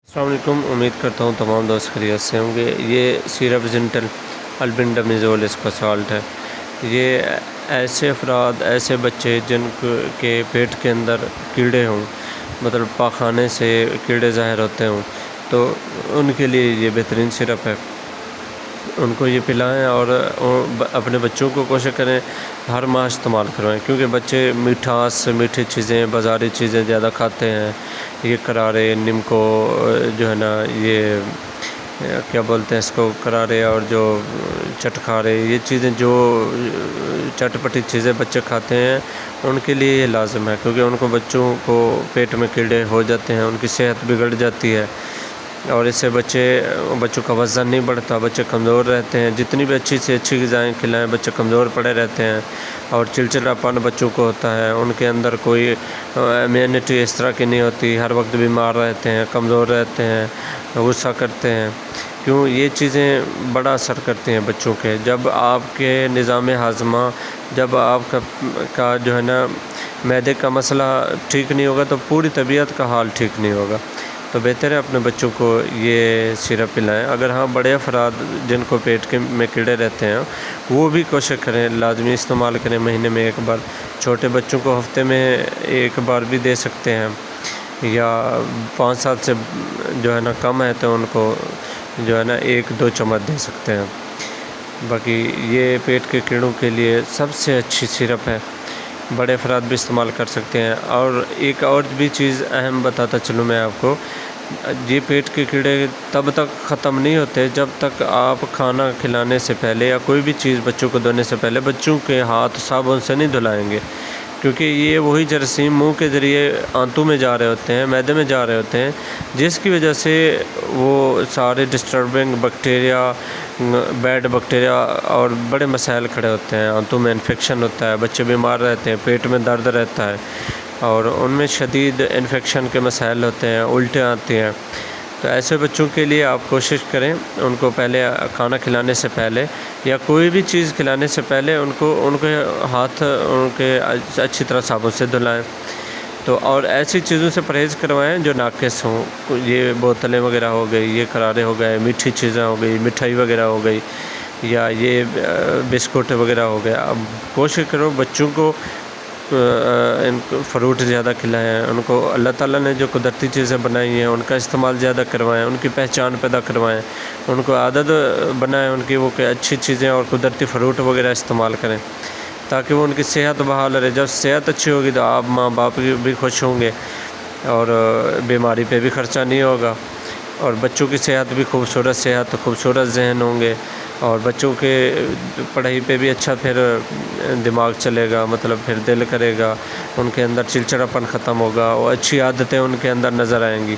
السلام علیکم، امید کرتا ہوں تمام دوست خیریت سے ہوں گے۔ یہ سیرپ زنٹل البینڈامزول اس کا سالٹ ہے۔ یہ ایسے افراد، ایسے بچے جن کے پیٹ کے اندر کیڑے ہوں، مطلب پاخانے سے کیڑے ظاہر ہوتے ہوں، تو ان کے لیے یہ بہترین سیرپ ہے۔ ان کو یہ پلائیں اور اپنے بچوں کو کوشش کریں ہر ماہ استعمال کروائیں، کیونکہ بچے میٹھی چیزیں، بازاری چیزیں زیادہ کھاتے ہیں۔ یہ کرارے، نمکو جو ہے نا، یہ کیا بولتے ہیں اس کو، کرارے اور جو چٹکھارے، یہ چیزیں جو چٹپٹی چیزیں بچے کھاتے ہیں، ان کے لیے یہ لازم ہے، کیونکہ ان کو بچوں کو پیٹ میں کیڑے ہو جاتے ہیں، ان کی صحت بگڑ جاتی ہے، اور اس سے بچوں کا وزن نہیں بڑھتا، بچے کمزور رہتے ہیں۔ جتنی بھی اچھی سے اچھی غذائیں کھلائیں، بچے کمزور پڑے رہتے ہیں، اور چڑچڑاپن بچوں کو ہوتا ہے، ان کے اندر کوئی امیونٹی اس طرح کی نہیں ہوتی، ہر وقت بیمار رہتے ہیں، کمزور رہتے ہیں، غصہ کرتے ہیں۔ کیوں؟ یہ چیزیں بڑا اثر کرتی ہیں بچوں کے۔ جب آپ کے نظام ہاضمہ، جب آپ کا جو ہے نا معدے کا مسئلہ ٹھیک نہیں ہوگا، تو پوری طبیعت کا حال ٹھیک نہیں ہوگا۔ تو بہتر ہے اپنے بچوں کو یہ سیرپ پلائیں۔ اگر ہاں بڑے افراد جن کو پیٹ میں کیڑے رہتے ہیں، وہ بھی کوشش کریں، لازمی استعمال کریں مہینے میں ایک بار۔ چھوٹے بچوں کو ہفتے میں ایک بار بھی دے سکتے ہیں، یا 5 سال سے جو ہے نا کم ہے تو ان کو جو ہے نا 1-2 چمچ دے سکتے ہیں۔ باقی یہ پیٹ کے کیڑوں کے لیے سب سے اچھی سیرپ ہے، بڑے افراد بھی استعمال کر سکتے ہیں۔ اور ایک اور بھی چیز اہم بتاتا چلوں میں آپ کو، یہ پیٹ کے کیڑے تب تک ختم نہیں ہوتے جب تک آپ کھانا کھلانے سے پہلے یا کوئی بھی چیز بچوں کو دینے سے پہلے بچوں کے ہاتھ صابن سے نہیں دھلائیں گے، کیونکہ یہ وہی جراثیم منہ کے ذریعے آنتوں میں جا رہے ہوتے ہیں، معدے میں جا رہے ہوتے ہیں، جس کی وجہ سے وہ سارے ڈسٹربنگ بیکٹیریا، بیڈ بیکٹیریا اور بڑے مسائل کھڑے ہوتے ہیں۔ آنتوں میں انفیکشن ہوتا ہے، بچے بیمار رہتے ہیں، پیٹ میں درد رہتا ہے، اور ان میں شدید انفیکشن کے مسائل ہوتے ہیں، الٹے آتے ہیں۔ تو ایسے بچوں کے لیے آپ کوشش کریں، ان کو پہلے کھانا کھلانے سے پہلے یا کوئی بھی چیز کھلانے سے پہلے ان کے ہاتھ اچھی طرح صابن سے دھلائیں۔ تو اور ایسی چیزوں سے پرہیز کروائیں جو ناقص ہوں، یہ بوتلیں وغیرہ ہو گئی، یہ کرارے ہو گئے، میٹھی چیزیں ہو گئی، مٹھائی وغیرہ ہو گئی، یا یہ بسکٹ وغیرہ ہو گیا۔ اب کوشش کرو بچوں کو ان کو فروٹ زیادہ کھلائیں، ان کو اللہ تعالیٰ نے جو قدرتی چیزیں بنائی ہیں ان کا استعمال زیادہ کروائیں، ان کی پہچان پیدا کروائیں، ان کو عادت بنائیں ان کی، وہ کہ اچھی چیزیں اور قدرتی فروٹ وغیرہ استعمال کریں، تاکہ وہ ان کی صحت بحال رہے۔ جب صحت اچھی ہوگی تو آپ ماں باپ بھی خوش ہوں گے، اور بیماری پہ بھی خرچہ نہیں ہوگا، اور بچوں کی صحت بھی خوبصورت ذہن ہوں گے، اور بچوں کے پڑھائی پہ بھی اچھا پھر دماغ چلے گا، مطلب پھر دل کرے گا، ان کے اندر چڑچڑاپن ختم ہوگا، اور اچھی عادتیں ان کے اندر نظر آئیں گی۔